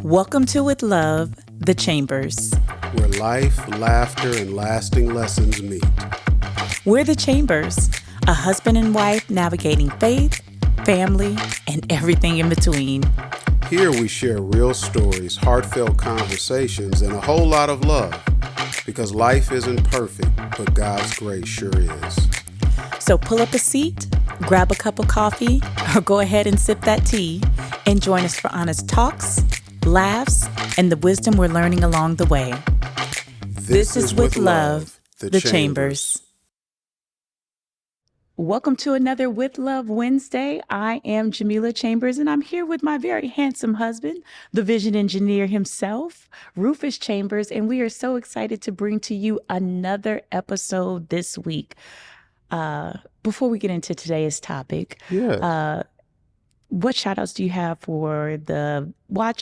Welcome to With Love, the Chambers. Where life, laughter, and lasting lessons meet. We're the Chambers, a husband and wife navigating faith, family, and everything in between. Here we share real stories, heartfelt conversations, and a whole lot of love. Because life isn't perfect, but God's grace sure is. So pull up a seat, grab a cup of coffee, or go ahead and sip that tea, and join us for honest talks, laughs, and the wisdom we're learning along the way. This is With Love, the Chambers. Welcome to another With Love Wednesday. I am Jamila Chambers, and I'm here with my very handsome husband, the vision engineer himself, Rufus Chambers, and we are so excited to bring to you another episode this week. Before we get into today's topic, what shout outs do you have for the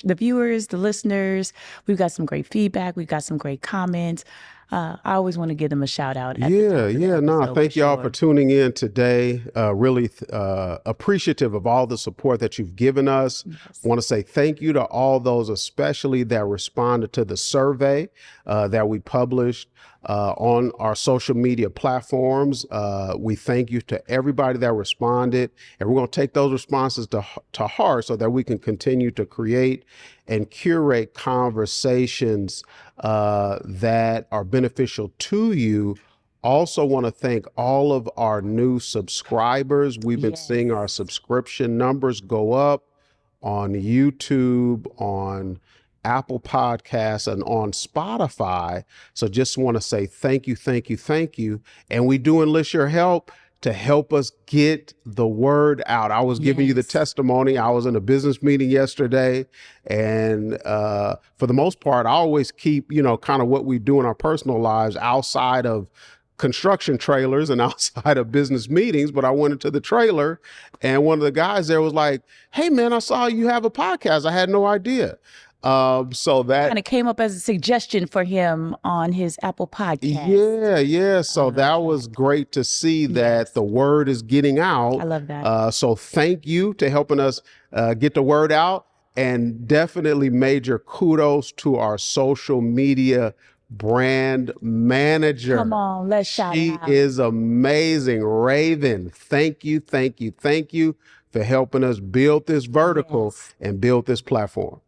viewers, the listeners? We've got some great feedback. We've got some great comments. I always want to give them a shout out. Thank y'all for tuning in today. Really appreciative of all the support that you've given us. Yes. Want to say thank you to all those, especially that responded to the survey that we published on our social media platforms. We thank you to everybody that responded, and we're going to take those responses to heart so that we can continue to create and curate conversations that are beneficial to you. Also want to thank all of our new subscribers. We've been seeing our subscription numbers go up on YouTube, on Apple Podcasts, and on Spotify. So just want to say thank you. And we do enlist your help to help us get the word out. I was giving you the testimony. I was in a business meeting yesterday, and for the most part, I always keep, kind of what we do in our personal lives outside of construction trailers and outside of business meetings. But I went into the trailer, and one of the guys there was like, "Hey man, I saw you have a podcast. I had no idea." So that kind of came up as a suggestion for him on his Apple podcast. Yeah. So that was great to see that the word is getting out. I love that. So thank you to helping us get the word out, and definitely major kudos to our social media brand manager. Come on, let's shout She out. is amazing. Raven, thank you for helping us build this vertical and build this platform.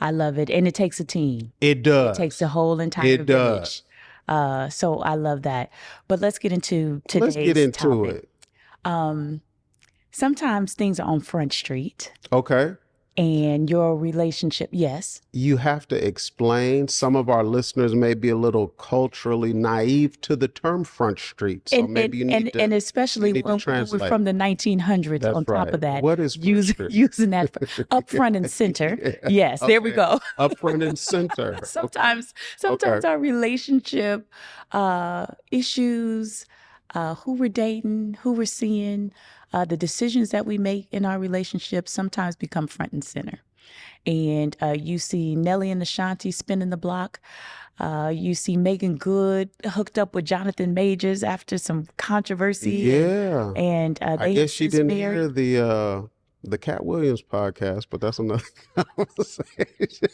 I love it. And it takes a team. It does. It takes a whole entire village. So I love that. But let's get into today's topic. It. Sometimes things are on Front Street. Okay. And your relationship, yes. You have to explain. Some of our listeners may be a little culturally naive to the term Front Street. So maybe you need to. And especially when we're from the 1900s. That's on top of that. What is using that up front and center. Yes, there we go. Up front and center. Sometimes our relationship issues, who we're dating, who we're seeing, the decisions that we make in our relationship sometimes become front and center. And you see Nelly and Ashanti spinning the block. You see Megan Good hooked up with Jonathan Majors after some controversy. Yeah. And I guess she didn't hear the Cat Williams podcast, but that's another conversation.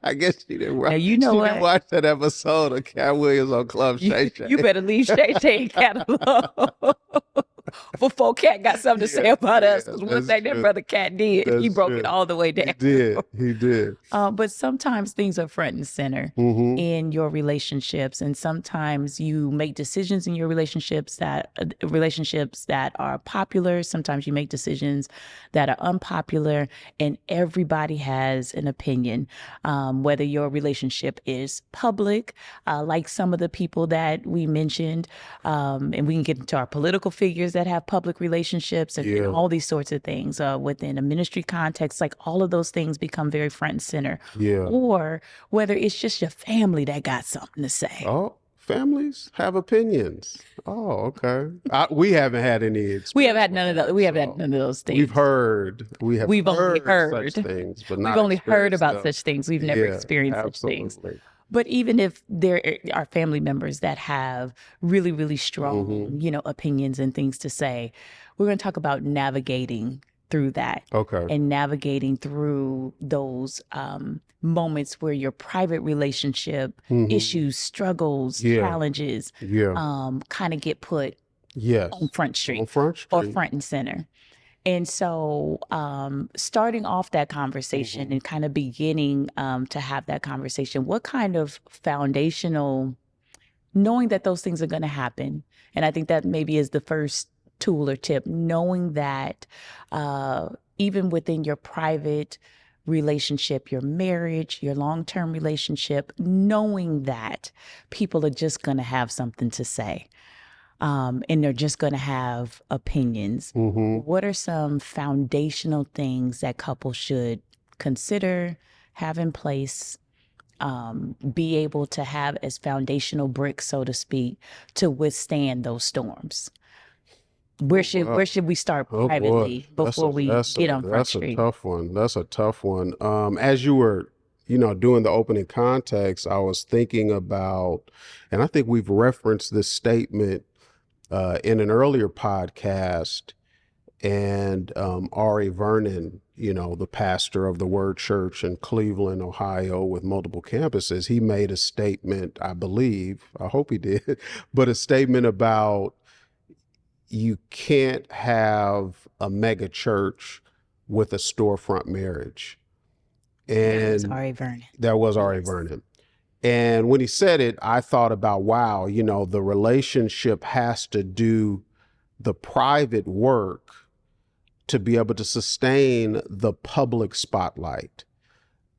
I guess she didn't watch. Now, you know she what? didn't watch that episode of Cat Williams on Club Shay Shay. You better leave Shay Shay and Cat alone. Before Cat got something to say about us, because one thing that brother Cat did, he broke it all the way down. He did. But sometimes things are front and center in your relationships, and sometimes you make decisions in your relationships that are popular. Sometimes you make decisions that are unpopular, and everybody has an opinion. Whether your relationship is public, like some of the people that we mentioned, and we can get into our political figures that have public relationships and all these sorts of things within a ministry context, like all of those things become very front and center. Or whether it's just your family that got something to say. Oh, families have opinions. Oh, okay. We haven't had any experience. We haven't had none of those. We haven't had none of those things. We've only heard such things, but not we've only heard about them. Such things. We've never experienced such things. But even if there are family members that have really, really strong, opinions and things to say, we're going to talk about navigating through that. Okay. And navigating through those moments where your private relationship issues, struggles, challenges kind of get put on Front Street, on Front Street, or front and center. And so starting off that conversation and kind of beginning to have that conversation, what kind of foundational, knowing that those things are going to happen, and I think that maybe is the first tool or tip, knowing that even within your private relationship, your marriage, your long-term relationship, knowing that people are just going to have something to say. And they're just going to have opinions. What are some foundational things that couples should consider, have in place, be able to have as foundational bricks, so to speak, to withstand those storms? Where should we start privately before we get on Front Street? That's a tough one. As you were, doing the opening context, I was thinking about, and I think we've referenced this statement in an earlier podcast, and Ari Vernon, the pastor of the Word Church in Cleveland, Ohio, with multiple campuses, he made a statement, I hope he did, but a statement about you can't have a mega church with a storefront marriage. And that was Ari Vernon. That was Ari Vernon. And when he said it, I thought about, wow, the relationship has to do the private work to be able to sustain the public spotlight.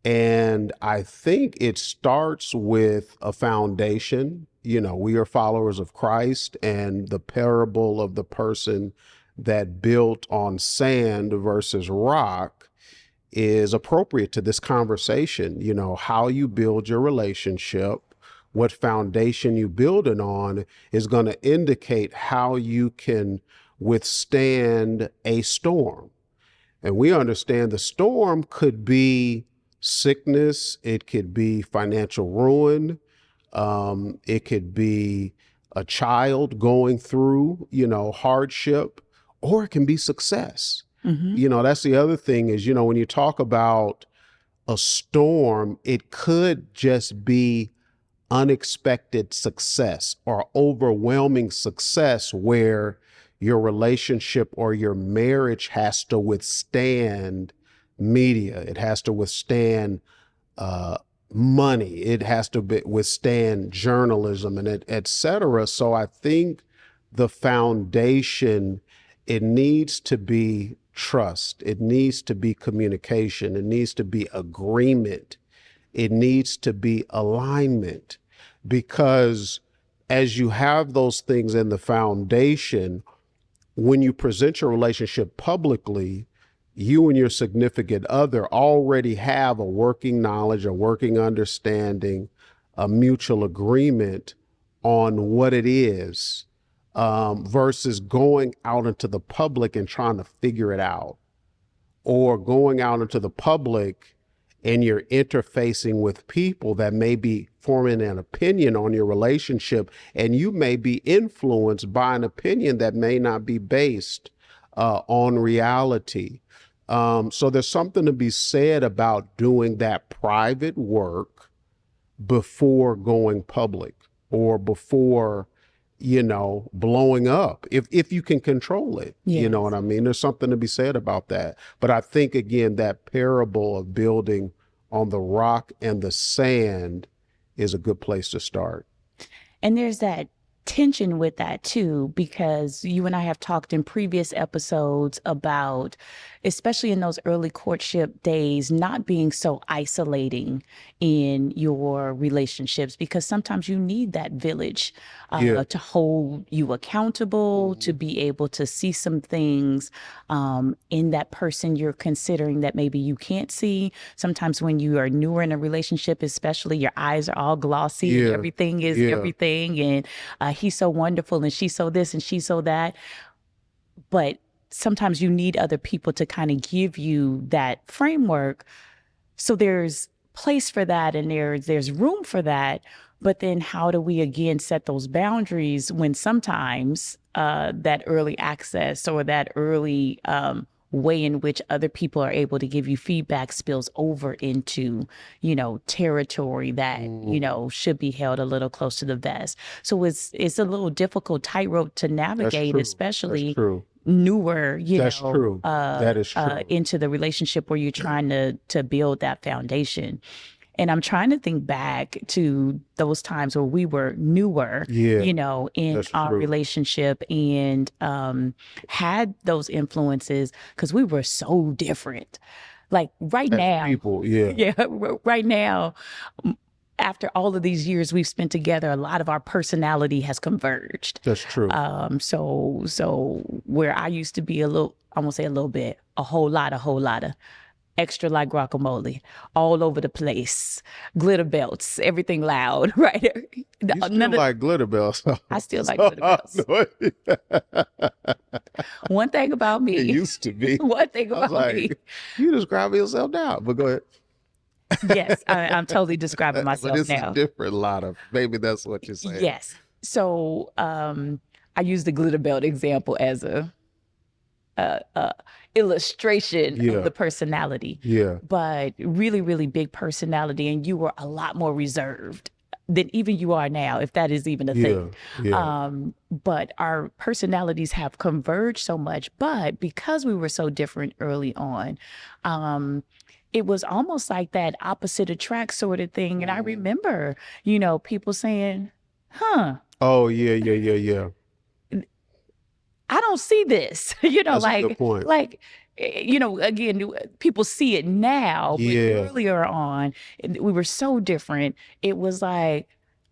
And I think it starts with a foundation. We are followers of Christ, and the parable of the person that built on sand versus rock is appropriate to this conversation. How you build your relationship, what foundation you build it on is going to indicate how you can withstand a storm. And we understand the storm could be sickness, it could be financial ruin, it could be a child going through, hardship, or it can be success. That's the other thing is, when you talk about a storm, it could just be unexpected success or overwhelming success where your relationship or your marriage has to withstand media. It has to withstand money. It has to withstand journalism and et cetera. So I think the foundation, it needs to be trust. It needs to be communication. It needs to be agreement. It needs to be alignment, because as you have those things in the foundation, when you present your relationship publicly, you and your significant other already have a working knowledge, a working understanding, a mutual agreement on what it is, versus going out into the public and trying to figure it out, or going out into the public and you're interfacing with people that may be forming an opinion on your relationship, and you may be influenced by an opinion that may not be based on reality. So there's something to be said about doing that private work before going public, or before, blowing up, if you can control it. Yes. You know what I mean? There's something to be said about that. But I think, again, that parable of building on the rock and the sand is a good place to start. And there's that tension with that too, because you and I have talked in previous episodes about, especially in those early courtship days, not being so isolating in your relationships, because sometimes you need that village to hold you accountable, to be able to see some things in that person you're considering that maybe you can't see. Sometimes when you are newer in a relationship, especially, your eyes are all glossy and everything is everything, and he's so wonderful and she's so this and she's so that. But sometimes you need other people to kind of give you that framework. So there's place for that, and there's room for that. But then how do we again set those boundaries when sometimes that early access or that early way in which other people are able to give you feedback spills over into, territory that, should be held a little close to the vest. So it's a little difficult tightrope to navigate, especially newer, That's true. That is true. into the relationship where you're trying to build that foundation. And I'm trying to think back to those times where we were newer, in our relationship and had those influences because we were so different. Like right now, right now, after all of these years we've spent together, a lot of our personality has converged. That's true. So where I used to be I won't say a little bit, a whole lot of extra like guacamole, all over the place, glitter belts, everything loud, right? You still like glitter belts. I still like glitter belts. One thing about me. It used to be. One thing about me. You describe yourself now, but go ahead. Yes, I'm totally describing myself but it's now. A different lot of, maybe that's what you're saying. Yes. So I use the glitter belt example as a illustration of the personality. Yeah. But really, really big personality, and you were a lot more reserved than even you are now, if that is even a thing. Yeah. But our personalities have converged so much. But because we were so different early on, it was almost like that opposite attract sort of thing. And I remember, people saying, oh, yeah. I don't see this, That's a good point. Again, people see it now, but earlier on, we were so different. It was like,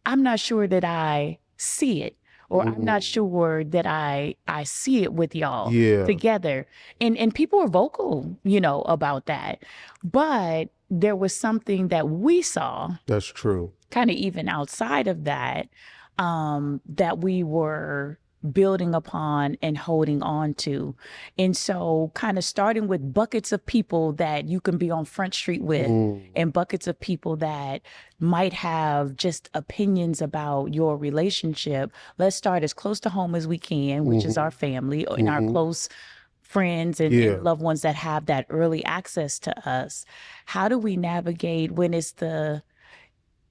I'm not sure that I see it, or I'm not sure that I see it with y'all together. And people were vocal, about that. But there was something that we saw. That's true. Kind of even outside of that, that we were building upon and holding on to. And so kind of starting with buckets of people that you can be on Front Street with and buckets of people that might have just opinions about your relationship. Let's start as close to home as we can, which is our family and our close friends and loved ones that have that early access to us. How do we navigate when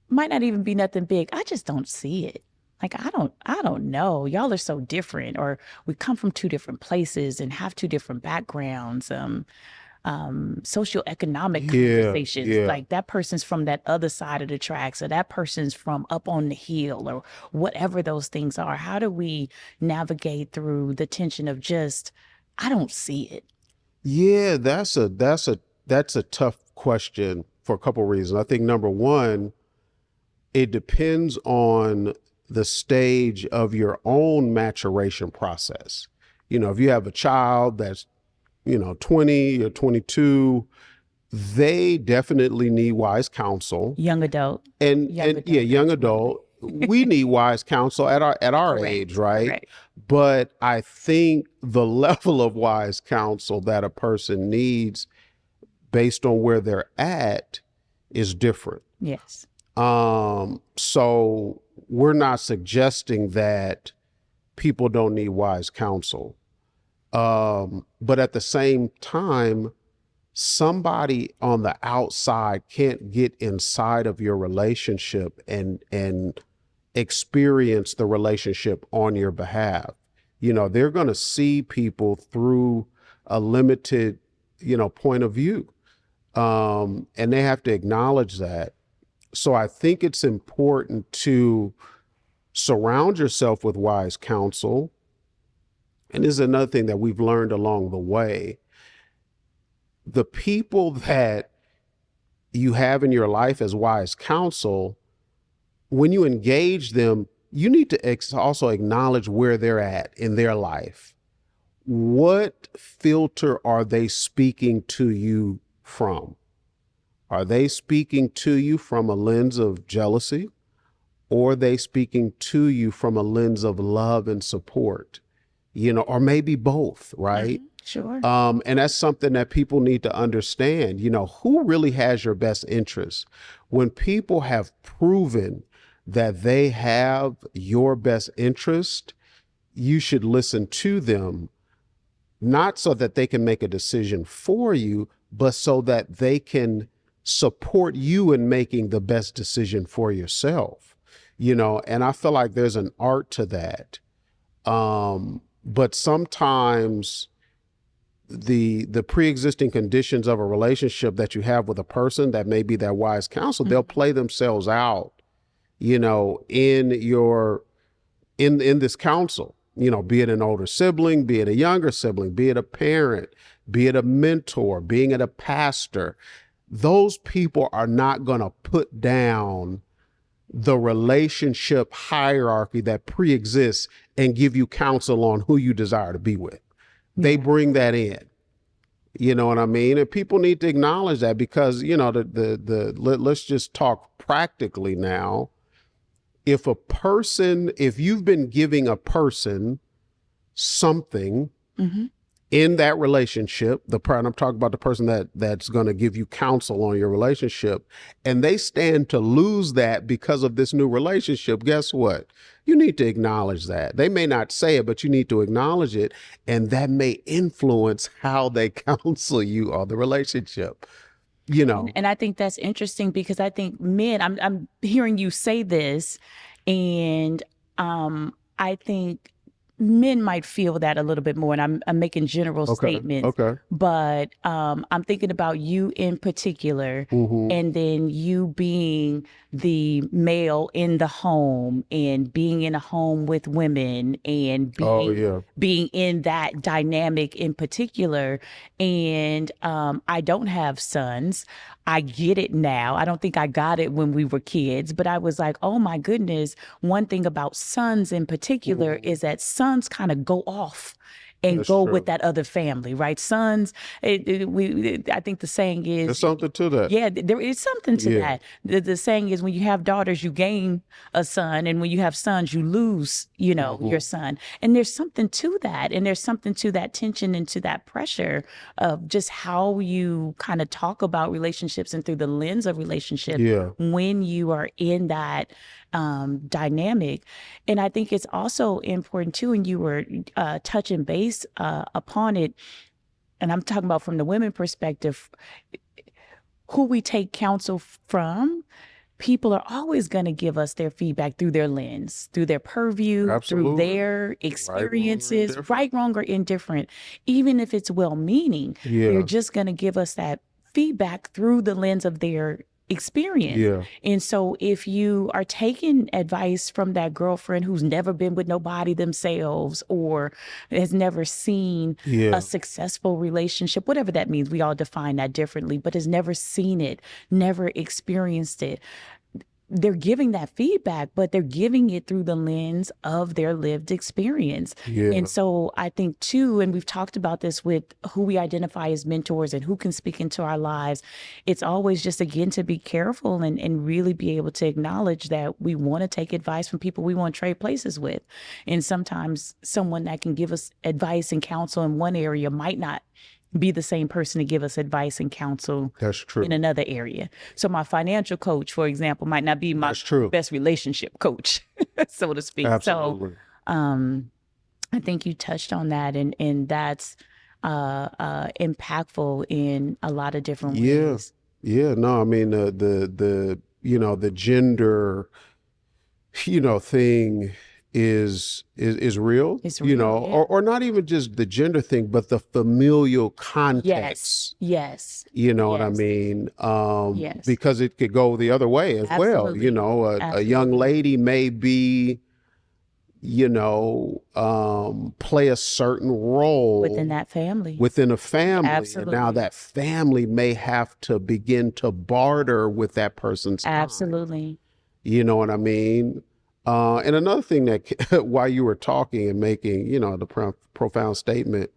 might not even be nothing big. I just don't see it. Like, I don't know. Y'all are so different, or we come from two different places and have two different backgrounds, socioeconomic conversations. Like that person's from that other side of the tracks, or that person's from up on the hill, or whatever those things are. How do we navigate through the tension of just, I don't see it? Yeah, that's a tough question for a couple of reasons. I think number one, it depends on the stage of your own maturation process. If you have a child that's, 20 or 22, they definitely need wise counsel. Young adult. Young adult. We need wise counsel at our age, right? Correct. But I think the level of wise counsel that a person needs based on where they're at is different. Yes. So we're not suggesting that people don't need wise counsel. But at the same time, somebody on the outside can't get inside of your relationship and experience the relationship on your behalf. They're going to see people through a limited, point of view. And they have to acknowledge that. So I think it's important to surround yourself with wise counsel. And this is another thing that we've learned along the way. The people that you have in your life as wise counsel, when you engage them, you need to also acknowledge where they're at in their life. What filter are they speaking to you from? Are they speaking to you from a lens of jealousy, or are they speaking to you from a lens of love and support? Or maybe both, right? Sure. And that's something that people need to understand. Who really has your best interest? When people have proven that they have your best interest, you should listen to them not so that they can make a decision for you, but so that they can support you in making the best decision for yourself, and I feel like there's an art to that. But sometimes the pre-existing conditions of a relationship that you have with a person that may be that wise counsel, they'll play themselves out, in this counsel, be it an older sibling, be it a younger sibling, be it a parent, be it a mentor, being it a pastor. Those people are not going to put down the relationship hierarchy that pre-exists and give you counsel on who you desire to be with. They bring that in, you know what I mean? And people need to acknowledge that, because, let's just talk practically now. If you've been giving a person something in that relationship, and I'm talking about the person that's going to give you counsel on your relationship, and they stand to lose that because of this new relationship, guess what? You need to acknowledge that. They may not say it, but you need to acknowledge it, and that may influence how they counsel you on the relationship. And I think that's interesting, because I think men, I'm hearing you say this, and I think men might feel that a little bit more, and I'm making general statements. Okay. But I'm thinking about you in particular, and then you being the male in the home and being in a home with women and being in that dynamic in particular. And I don't have sons. I get it now. I don't think I got it when we were kids, but I was like, oh my goodness. One thing about sons in particular is that sons kind of go off and That's go true. with that other family, right? Sons, I think the saying is... There's something to that. Yeah, there is something to that. The saying is, when you have daughters, you gain a son, and when you have sons, you lose, your son. And there's something to that. And there's something to that tension and to that pressure of just how you kind of talk about relationships and through the lens of relationship when you are in that dynamic. And I think it's also important too, and you were touching base upon it, and I'm talking about from the women perspective, who we take counsel from. People are always going to give us their feedback through their lens, through their purview, Absolutely. through their experiences, right, wrong, or indifferent. Even if it's well-meaning, they're just going to give us that feedback through the lens of their experience. And so if you are taking advice from that girlfriend who's never been with nobody themselves, or has never seen a successful relationship, whatever that means, we all define that differently, but has never seen it, never experienced it, they're giving that feedback, but they're giving it through the lens of their lived experience. And so I think too, and we've talked about this with who we identify as mentors and who can speak into our lives, it's always just, again, to be careful and really be able to acknowledge that we want to take advice from people we want to trade places with. And sometimes someone that can give us advice and counsel in one area might not be the same person to give us advice and counsel in another area. So my financial coach, for example, might not be my best relationship coach, so to speak. Absolutely. So I think you touched on that, and that's impactful in a lot of different ways. No, I mean, the gender, thing is real, It's real, or not even just the gender thing, but the familial context. Yes. What I mean? Because it could go the other way as well. A young lady may be, play a certain role within that family, within a family. Absolutely. And now that family may have to begin to barter with that person's time. Absolutely. You know what I mean? And another thing that while you were talking and making, the profound statement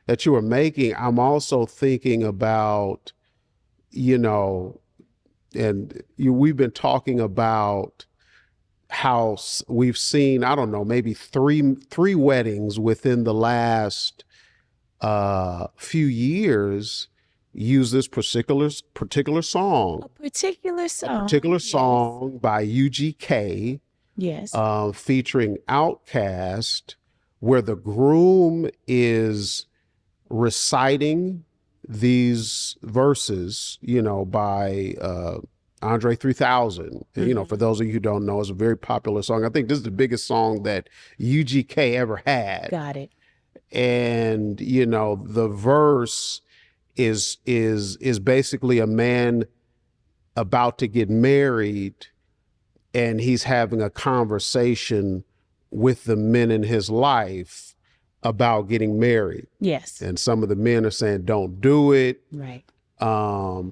that you were making, I'm also thinking about, we've been talking about how we've seen, I don't know, maybe three weddings within the last few years use this particular song. A particular song by UGK. Yes. Featuring Outkast, where the groom is reciting these verses, by Andre 3000. For those of you who don't know, it's a very popular song. I think this is the biggest song that UGK ever had. Got it. And the verse is basically a man about to get married, and he's having a conversation with the men in his life about getting married. Yes. And some of the men are saying, don't do it. Right.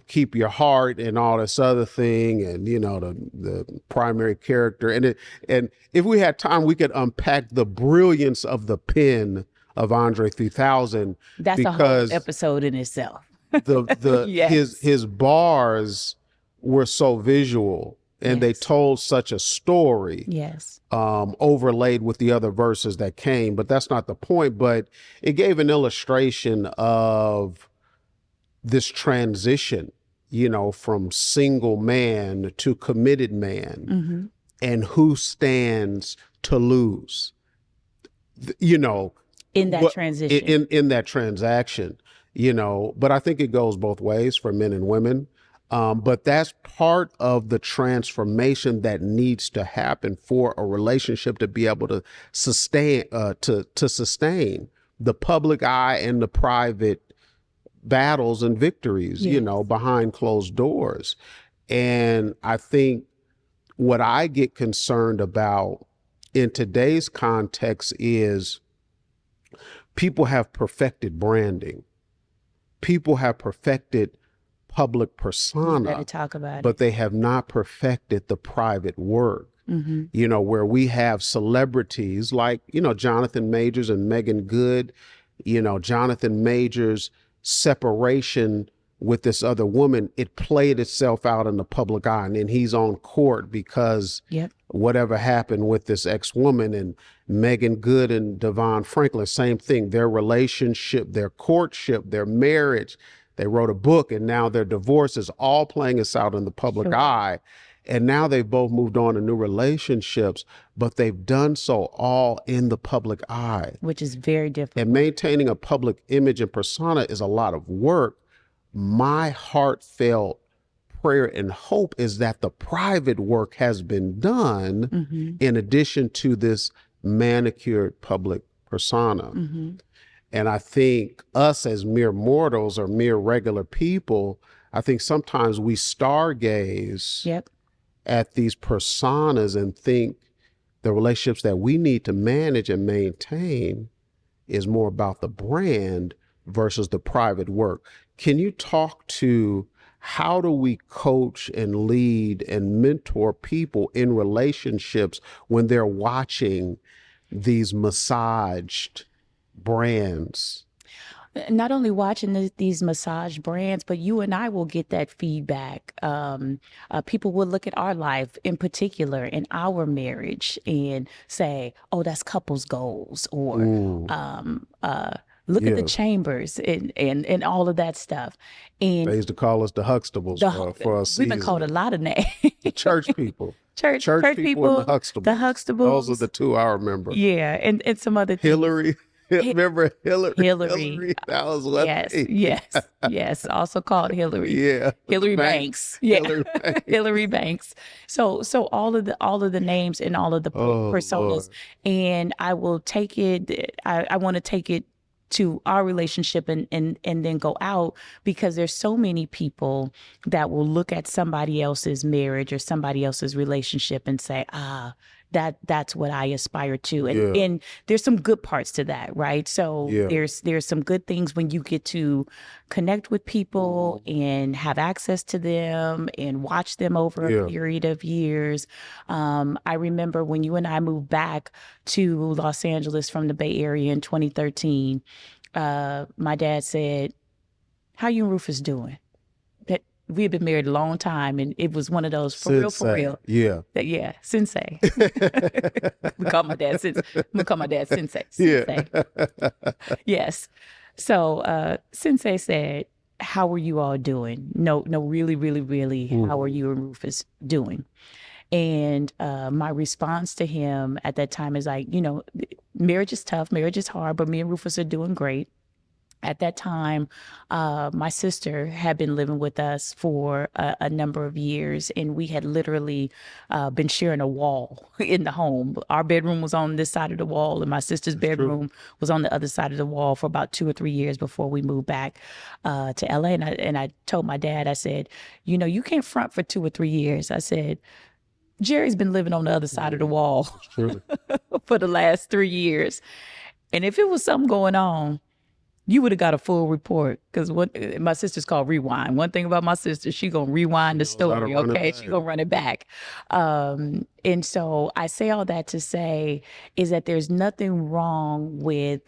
Keep your heart and all this other thing. And, the primary character. And if we had time, we could unpack the brilliance of the pen of Andre 3000. That's a whole episode in itself. Yes. his bars were so visual, and they told such a story. Yes. Overlaid with the other verses that came, but that's not the point. But it gave an illustration of this transition, from single man to committed man, and who stands to lose, in that transition, in that transaction, but I think it goes both ways for men and women. But that's part of the transformation that needs to happen for a relationship to be able to sustain, sustain the public eye and the private battles and victories, behind closed doors. And I think what I get concerned about in today's context is people have perfected branding. People have perfected public persona, talk about but they have not perfected the private work. Where we have celebrities like, Jonathan Majors and Megan Good, Jonathan Majors' separation with this other woman, it played itself out in the public eye, and then he's on court because whatever happened with this ex-woman. And Megan Good and Devon Franklin, same thing, their relationship, their courtship, their marriage. They wrote a book, and now their divorce is all playing us out in the public eye. And now they've both moved on to new relationships, but they've done so all in the public eye. Which is very difficult. And maintaining a public image and persona is a lot of work. My heartfelt prayer and hope is that the private work has been done in addition to this manicured public persona. And I think us as mere mortals or mere regular people, I think sometimes we stargaze at these personas and think the relationships that we need to manage and maintain is more about the brand versus the private work. Can you talk to how do we coach and lead and mentor people in relationships when they're watching these massaged brands? Not only watching these massage brands, but you and I will get that feedback. People will look at our life in particular in our marriage and say, oh, that's couples goals, or look at the Chambers and all of that stuff. And they used to call us the Huxtables for us. We've been called a lot of names. Church people. Church people and the Huxtables. The Huxtables. Those are the two I remember. Yeah, and some other things. Hillary. Remember Hillary? Hillary. That was what. Yes. Also called Hillary. Yeah. Hillary Banks. Yeah. Hillary Banks. Hillary Banks. So all of the names and all of the personas, Lord. And I will take it. I want to take it to our relationship and then go out, because there's so many people that will look at somebody else's marriage or somebody else's relationship and say, that's what I aspire to. And there's some good parts to that, right? So there's some good things when you get to connect with people and have access to them and watch them over a period of years. I remember when you and I moved back to Los Angeles from the Bay Area in 2013, my dad said, "How you and Rufus doing?" We had been married a long time, and it was one of those for real. Yeah. Sensei. We call my dad Sensei. I'm gonna call my dad Sensei. Yes. So Sensei said, "How are you all doing?" No, really, really, really. How are you and Rufus doing? And my response to him at that time is like, marriage is tough, marriage is hard, but me and Rufus are doing great. At that time, my sister had been living with us for a number of years, and we had literally been sharing a wall in the home. Our bedroom was on this side of the wall, and my sister's bedroom was on the other side of the wall for about 2 or 3 years before we moved back to LA. And I told my dad, I said, you know, you can't front for 2 or 3 years. I said, Jerry's been living on the other side of the wall for the last 3 years. And if it was something going on, you would have got a full report, because what my sister's called rewind. One thing about my sister, she gonna rewind the story. Okay, she gonna run it back. And so I say all that to say is that there's nothing wrong with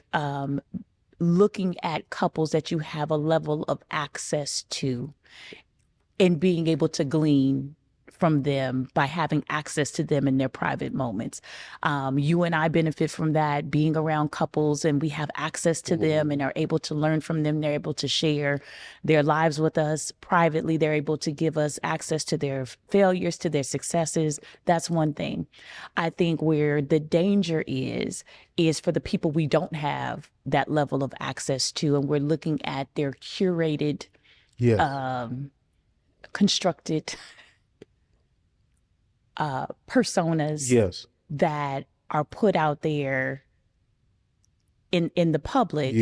looking at couples that you have a level of access to and being able to glean from them by having access to them in their private moments. You and I benefit from that, being around couples, and we have access to them and are able to learn from them. They're able to share their lives with us privately. They're able to give us access to their failures, to their successes. That's one thing. I think where the danger is for the people we don't have that level of access to, and we're looking at their curated, constructed personas that are put out there in the public.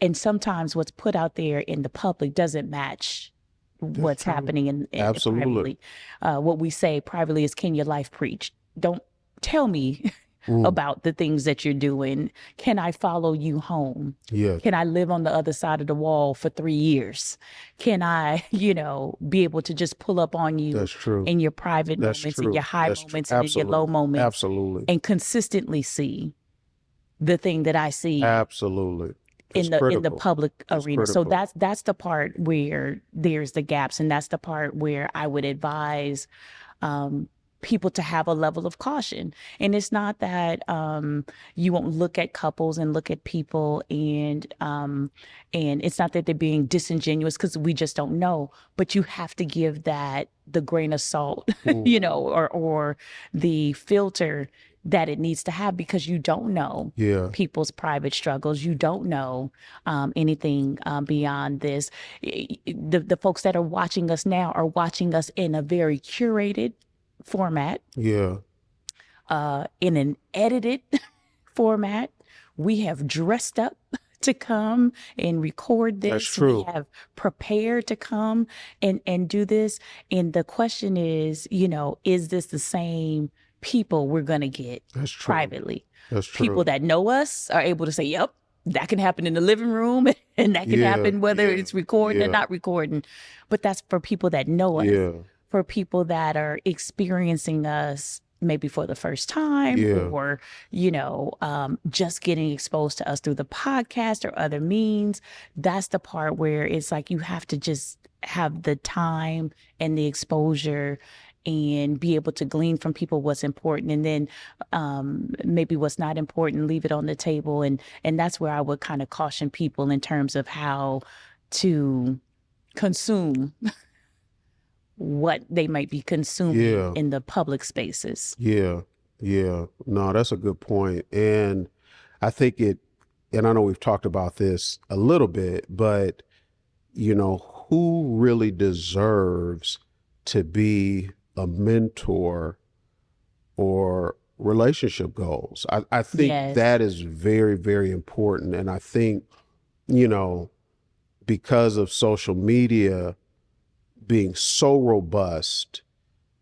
And sometimes what's put out there in the public doesn't match what's happening in privately. What we say privately is, can your life preach? Don't tell me about the things that you're doing. Can I follow you home? Can I live on the other side of the wall for 3 years? Can I, be able to just pull up on you in your private moments, in your high moments, and in your low moments, and consistently see the thing that I see in the public arena. So that's the part where there's the gaps, and that's the part where I would advise people to have a level of caution. And it's not that you won't look at couples and look at people, and it's not that they're being disingenuous, because we just don't know, but you have to give that the grain of salt, or the filter that it needs to have, because you don't know people's private struggles. You don't know anything beyond this. The folks that are watching us now are watching us in a very curated format, in an edited format. We have dressed up to come and record this. That's true. We have prepared to come and do this. And the question is, is this the same people we're going to get privately? That's true. People that know us are able to say, yep, that can happen in the living room, and that can happen whether it's recording or not recording. But that's for people that know us. For people that are experiencing us maybe for the first time, or, just getting exposed to us through the podcast or other means, that's the part where it's like you have to just have the time and the exposure and be able to glean from people what's important, and then maybe what's not important, leave it on the table. And that's where I would kind of caution people in terms of how to consume what they might be consuming in the public spaces. No, that's a good point. And I think and I know we've talked about this a little bit, but who really deserves to be a mentor or relationship goals? I think that is very, very important. And I think, because of social media being so robust,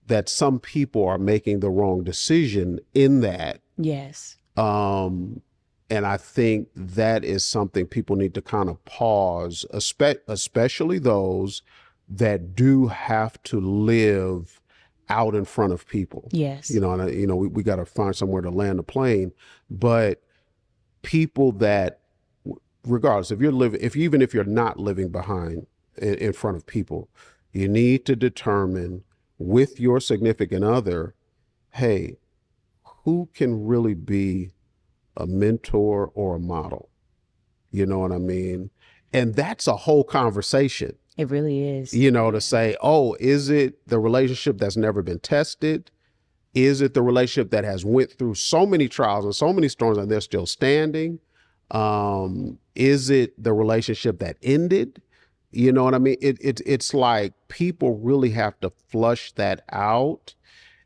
that some people are making the wrong decision in that. And I think that is something people need to kind of pause, especially those that do have to live out in front of people. We got to find somewhere to land the plane. But people that, regardless, even if you're not living behind in front of people, you need to determine with your significant other, hey, who can really be a mentor or a model? You know what I mean? And that's a whole conversation. It really is. To say, oh, is it the relationship that's never been tested? Is it the relationship that has went through so many trials and so many storms and they're still standing? Is it the relationship that ended? You know what I mean? It's like people really have to flush that out.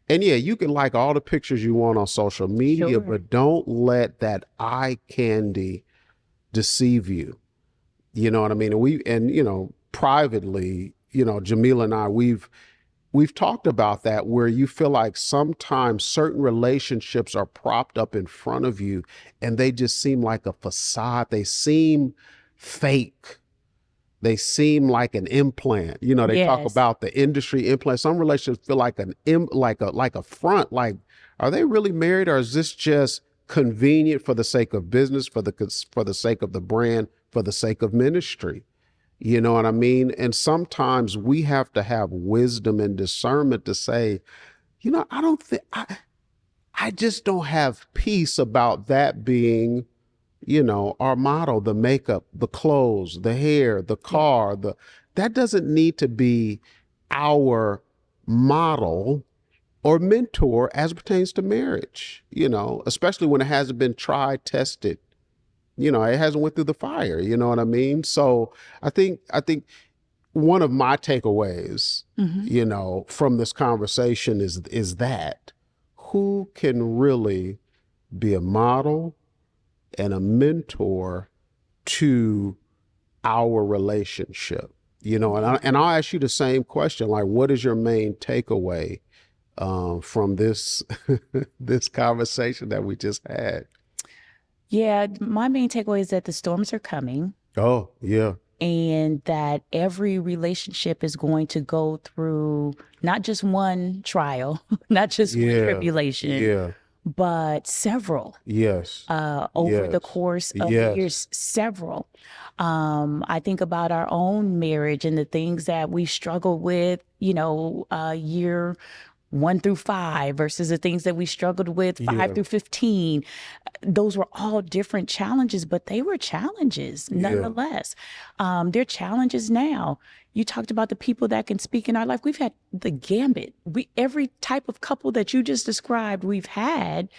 And yeah, you can like all the pictures you want on social media, Sure. but don't let that eye candy deceive you. You know what I mean? And privately, Jamila and I, we've talked about that, where you feel like sometimes certain relationships are propped up in front of you and they just seem like a facade. They seem fake. They seem like an implant. They talk Yes. about the industry implant. Some relationships feel like like a front. Like, are they really married, or is this just convenient for the sake of business, for the sake of the brand, for the sake of ministry? You know what I mean? And sometimes we have to have wisdom and discernment to say, I don't think I just don't have peace about that being, our model, the makeup, the clothes, the hair, the Yeah. car, that doesn't need to be our model or mentor as it pertains to marriage, especially when it hasn't been tried, tested, it hasn't went through the fire, you know what I mean? So I think one of my takeaways, from this conversation is that who can really be a model and a mentor to our relationship, and I'll ask you the same question, like, what is your main takeaway from this this conversation that we just had? Yeah, my main takeaway is that the storms are coming Oh, yeah. and that every relationship is going to go through not just one trial, not just one Yeah. tribulation, Yeah. but several Yes. over the Yes. course of Yes. years, several. I think about our own marriage and the things that we struggled with, year 1 through 5 versus the things that we struggled with 5 through 15. Those were all different challenges, but they were challenges nonetheless. They're challenges now. You talked about the people that can speak in our life. We've had the gambit. Every type of couple that you just described, we've had,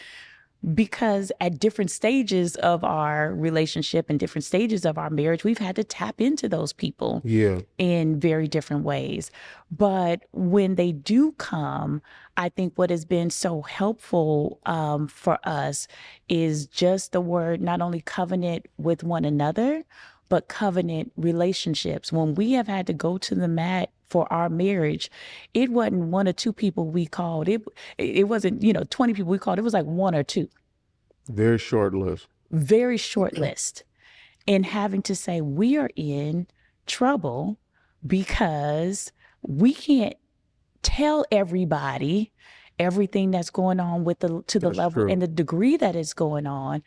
because at different stages of our relationship and different stages of our marriage, we've had to tap into those people in very different ways. But when they do come, I think what has been so helpful for us is just the word, not only covenant with one another, but covenant relationships. When we have had to go to the mat for our marriage, it wasn't one or two people we called. It wasn't, 20 people we called. It was like one or two. Very short list. Very short list. And having to say, we are in trouble because we can't tell everybody everything that's going on to the level and the degree that it's going on,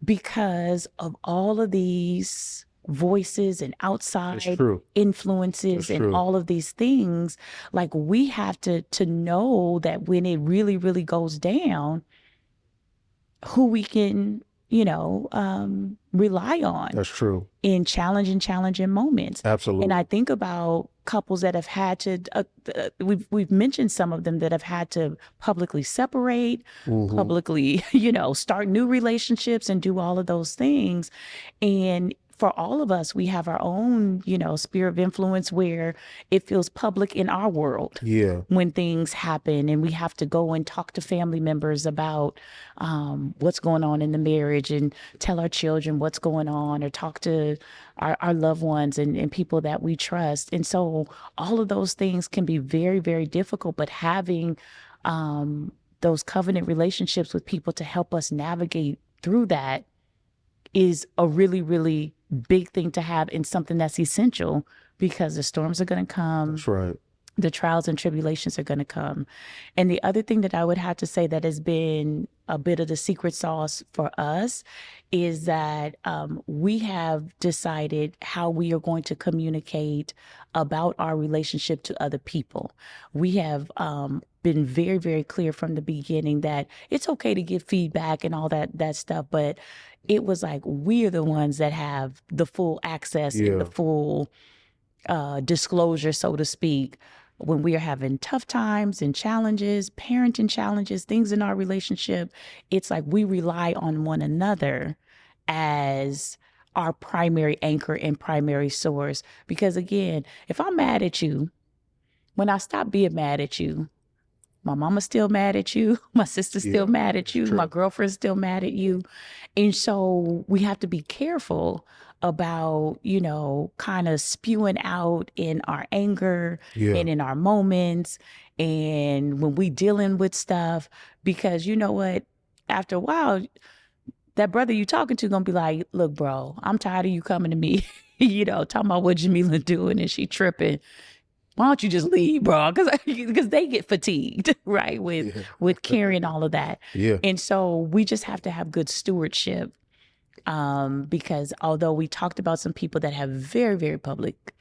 because of all of these voices and outside influences and all of these things. Like, we have to know that when it really, really goes down, who we can, rely on. That's true. In challenging moments. Absolutely. And I think about couples that have had to, we've mentioned some of them that have had to publicly separate, publicly, start new relationships and do all of those things. And for all of us, we have our own, sphere of influence where it feels public in our world. Yeah. When things happen and we have to go and talk to family members about what's going on in the marriage and tell our children what's going on, or talk to our loved ones and people that we trust. And so all of those things can be very, very difficult, but having those covenant relationships with people to help us navigate through that is a really, really big thing to have, and something that's essential, because the storms are going to come. That's right. The trials and tribulations are going to come. And the other thing that I would have to say that has been a bit of the secret sauce for us is that we have decided how we are going to communicate about our relationship to other people. We have been very, very clear from the beginning that it's okay to give feedback and all that stuff, but it was like, we are the ones that have the full access and the full disclosure, so to speak, when we are having tough times and challenges, parenting challenges, things in our relationship. It's like we rely on one another as our primary anchor and primary source. Because again, if I'm mad at you, when I stop being mad at you, my mama's still mad at you. My sister's still mad at you. My girlfriend's still mad at you. And so we have to be careful about, kind of spewing out in our anger and in our moments and when we dealing with stuff, because you know what? After a while, that brother you talking to gonna be like, look, bro, I'm tired of you coming to me, talking about what Jamila doing and she tripping. Why don't you just leave, bro? Because they get fatigued, right, with carrying all of that. Yeah. And so we just have to have good stewardship, because although we talked about some people that have very, very public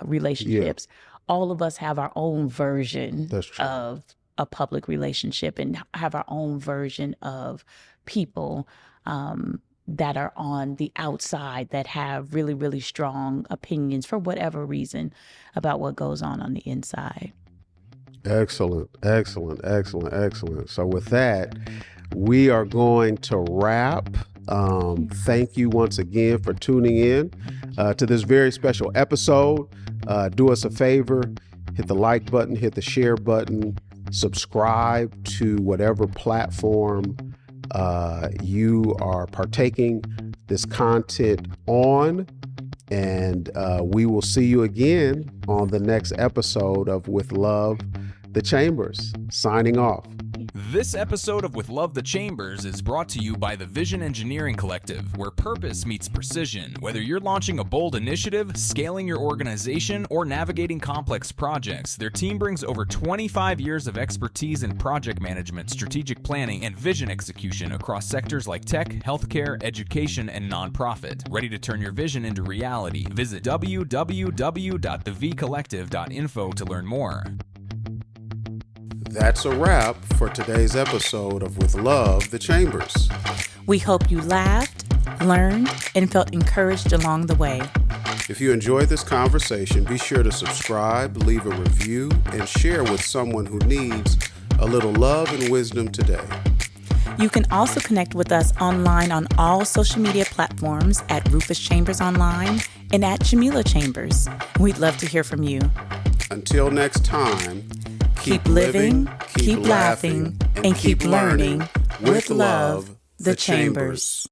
relationships, all of us have our own version of a public relationship and have our own version of people that are on the outside that have really, really strong opinions for whatever reason about what goes on the inside. Excellent, excellent, excellent, excellent. So with that, we are going to wrap. Thank you once again for tuning in to this very special episode. Do us a favor, hit the like button, hit the share button, subscribe to whatever platform you are partaking this content on, and we will see you again on the next episode of With Love, the Chambers. Signing off. This episode of With Love the Chambers is brought to you by the Vision Engineering Collective, where purpose meets precision. Whether you're launching a bold initiative, scaling your organization, or navigating complex projects, their team brings over 25 years of expertise in project management, strategic planning, and vision execution across sectors like tech, healthcare, education, and nonprofit. Ready to turn your vision into reality? Visit www.thevcollective.info to learn more. That's a wrap for today's episode of With Love, the Chambers. We hope you laughed, learned, and felt encouraged along the way. If you enjoyed this conversation, be sure to subscribe, leave a review, and share with someone who needs a little love and wisdom today. You can also connect with us online on all social media platforms at Rufus Chambers Online and at Jamila Chambers. We'd love to hear from you. Until next time, keep living, keep laughing, and keep learning with Love, the Chambers.